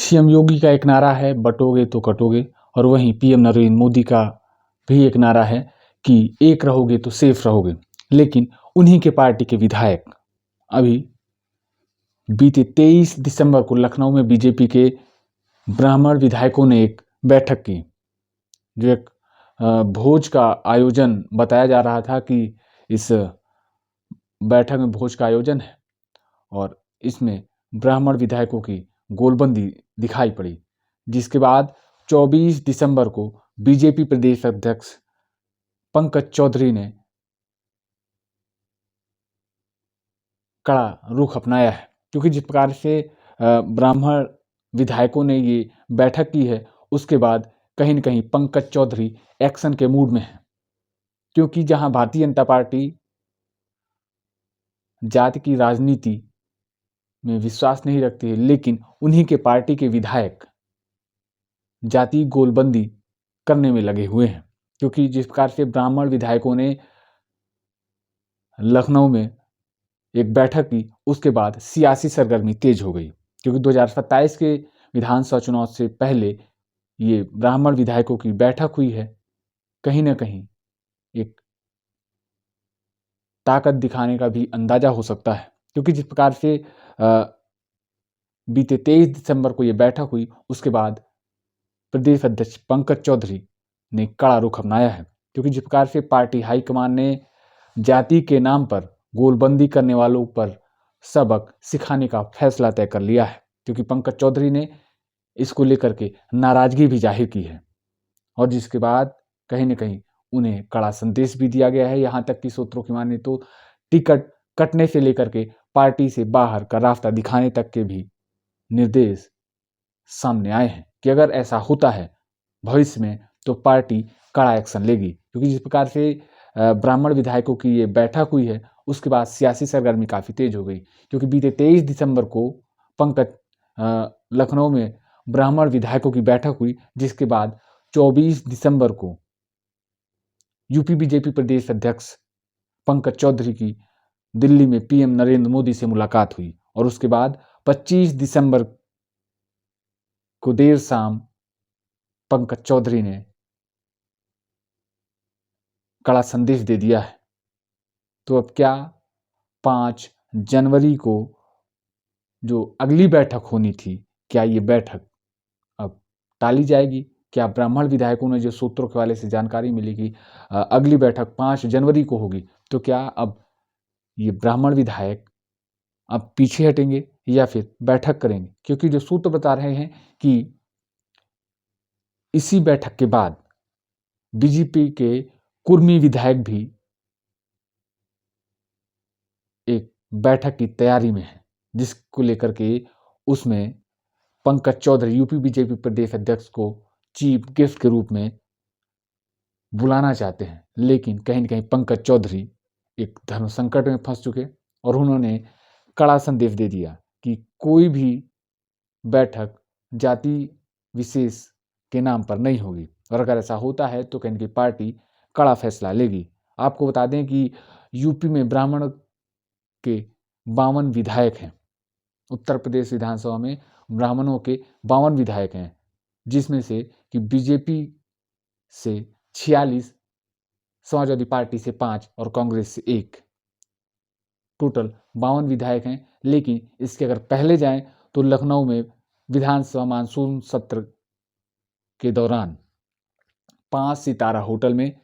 CM योगी का एक नारा है बटोगे तो कटोगे, और वहीं पीएम नरेंद्र मोदी का भी एक नारा है कि एक रहोगे तो सेफ रहोगे। लेकिन उन्हीं के पार्टी के विधायक अभी बीते 23 दिसंबर को लखनऊ में बीजेपी के ब्राह्मण विधायकों ने एक बैठक की, जो एक भोज का आयोजन बताया जा रहा था कि इस बैठक में भोज का आयोजन है, और इसमें ब्राह्मण विधायकों की गोलबंदी दिखाई पड़ी। जिसके बाद 24 दिसंबर को बीजेपी प्रदेश अध्यक्ष पंकज चौधरी ने कड़ा रुख अपनाया है, क्योंकि जिस प्रकार से ब्राह्मण विधायकों ने ये बैठक की है, उसके बाद कहीं न कहीं पंकज चौधरी एक्शन के मूड में है। क्योंकि जहां भारतीय जनता पार्टी जाति की राजनीति में विश्वास नहीं रखती है, लेकिन उन्हीं के पार्टी के विधायक जाति गोलबंदी करने में लगे हुए हैं। क्योंकि जिस प्रकार से ब्राह्मण विधायकों ने लखनऊ में एक बैठक की, उसके बाद सियासी सरगर्मी तेज हो गई। क्योंकि 2027 के विधानसभा चुनाव से पहले ये ब्राह्मण विधायकों की बैठक हुई है। कहीं ना कहीं एक ताकत दिखाने का भी अंदाजा हो सकता है, क्योंकि जिस प्रकार से बीते 23 दिसंबर को ये बैठक हुई, उसके बाद प्रदेश अध्यक्ष पंकज चौधरी ने कड़ा रुख अपनाया है। क्योंकि जिस प्रकार से पार्टी हाईकमान ने जाति के नाम पर गोलबंदी करने वालों पर सबक सिखाने का फैसला तय कर लिया है, क्योंकि पंकज चौधरी ने इसको लेकर के नाराजगी भी जाहिर की है, और जिसके बाद कहीं न कहीं उन्हें कड़ा संदेश भी दिया गया है। यहाँ तक कि सूत्रों की माने तो टिकट कटने से लेकर के पार्टी से बाहर का रास्ता दिखाने तक के भी निर्देश सामने आए हैं कि अगर ऐसा होता है भविष्य में तो पार्टी कड़ा एक्शन लेगी। क्योंकि जिस प्रकार से ब्राह्मण विधायकों की ये बैठक हुई है, उसके बाद सियासी सरगर्मी काफ़ी तेज हो गई। क्योंकि बीते 23 दिसंबर को पंकज लखनऊ में ब्राह्मण विधायकों की बैठक हुई, जिसके बाद 24 दिसंबर को यूपी बीजेपी प्रदेश अध्यक्ष पंकज चौधरी की दिल्ली में पीएम नरेंद्र मोदी से मुलाकात हुई, और उसके बाद 25 दिसंबर को देर शाम पंकज चौधरी ने कड़ा संदेश दे दिया है। तो अब क्या 5 जनवरी को जो अगली बैठक होनी थी, क्या ये बैठक अब टाली जाएगी? क्या ब्राह्मण विधायकों ने जो सूत्रों के हवाले से जानकारी मिली कि अगली बैठक 5 जनवरी को होगी, तो क्या अब ये ब्राह्मण विधायक अब पीछे हटेंगे या फिर बैठक करेंगे? क्योंकि जो सूत्र बता रहे हैं कि इसी बैठक के बाद बीजेपी के कुर्मी विधायक भी एक बैठक की तैयारी में है, जिसको लेकर के उसमें पंकज चौधरी यूपी बीजेपी प्रदेश अध्यक्ष को चीफ गेस्ट के रूप में बुलाना चाहते हैं। लेकिन कहीं न कहीं पंकज चौधरी एक धर्म संकट में फंस चुके, और उन्होंने कड़ा संदेश दे दिया कि कोई भी बैठक जाति विशेष के नाम पर नहीं होगी, और अगर ऐसा होता है तो कहीं न कहीं पार्टी कड़ा फैसला लेगी। आपको बता दें कि यूपी में ब्राह्मण के 52 विधायक हैं। उत्तर प्रदेश विधानसभा में ब्राह्मणों के 52 विधायक हैं, जिसमें से कि बीजेपी से 46, समाजवादी पार्टी से 5 और कांग्रेस से 1, टोटल 52 विधायक हैं। लेकिन इसके अगर पहले जाएं तो लखनऊ में विधानसभा मानसून सत्र के दौरान 5 सितारा होटल में